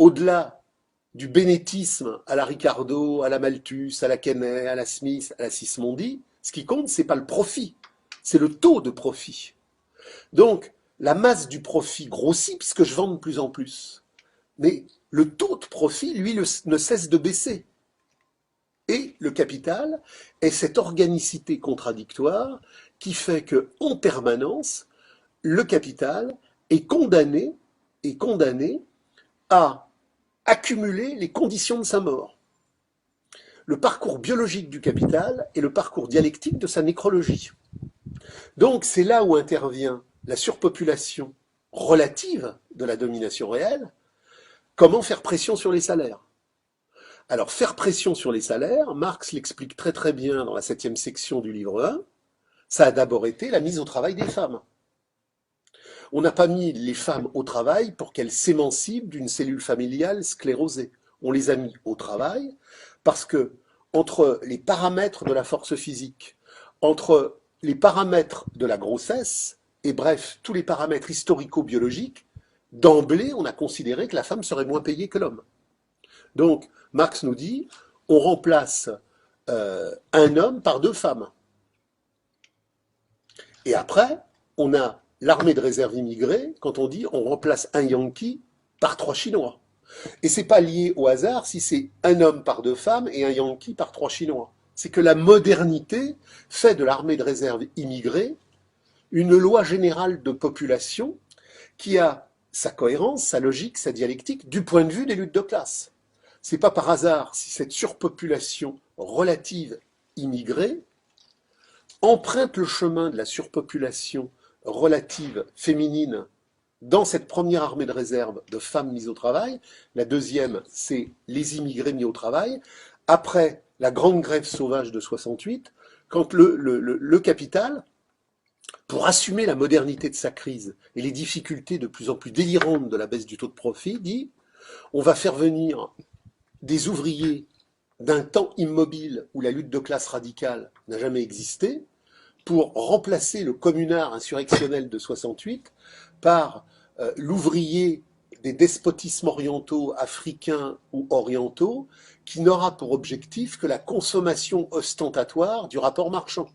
au-delà du bénétisme à la Ricardo, à la Malthus, à la Kenney, à la Smith, à la Sismondi, ce qui compte, c'est pas le profit, c'est le taux de profit. Donc, la masse du profit grossit puisque je vends de plus en plus. Mais le taux de profit, lui, ne cesse de baisser. Et le capital est cette organicité contradictoire qui fait que, en permanence, le capital est condamné à accumuler les conditions de sa mort. Le parcours biologique du capital est le parcours dialectique de sa nécrologie. Donc c'est là où intervient la surpopulation relative de la domination réelle. Comment faire pression sur les salaires? Alors faire pression sur les salaires, Marx l'explique très très bien dans la 7e section du livre 1, ça a d'abord été la mise au travail des femmes. On n'a pas mis les femmes au travail pour qu'elles s'émancipent d'une cellule familiale sclérosée. On les a mis au travail parce que, entre les paramètres de la force physique, entre les paramètres de la grossesse, et bref, tous les paramètres historico-biologiques, d'emblée, on a considéré que la femme serait moins payée que l'homme. Donc, Marx nous dit, on remplace un homme par 2 femmes. Et après, on a l'armée de réserve immigrée quand on dit on remplace un Yankee par 3 Chinois. Et c'est pas lié au hasard si c'est un homme par 2 femmes et un Yankee par 3 Chinois. C'est que la modernité fait de l'armée de réserve immigrée une loi générale de population qui a sa cohérence, sa logique, sa dialectique du point de vue des luttes de classe. C'est pas par hasard si cette surpopulation relative immigrée emprunte le chemin de la surpopulation relative féminine dans cette première armée de réserve de femmes mises au travail. La deuxième, c'est les immigrés mis au travail. Après la grande grève sauvage de 68, quand le capital, pour assumer la modernité de sa crise et les difficultés de plus en plus délirantes de la baisse du taux de profit, dit on va faire venir des ouvriers d'un temps immobile où la lutte de classe radicale n'a jamais existé, pour remplacer le communard insurrectionnel de 68 par l'ouvrier des despotismes orientaux, africains ou orientaux, qui n'aura pour objectif que la consommation ostentatoire du rapport marchand.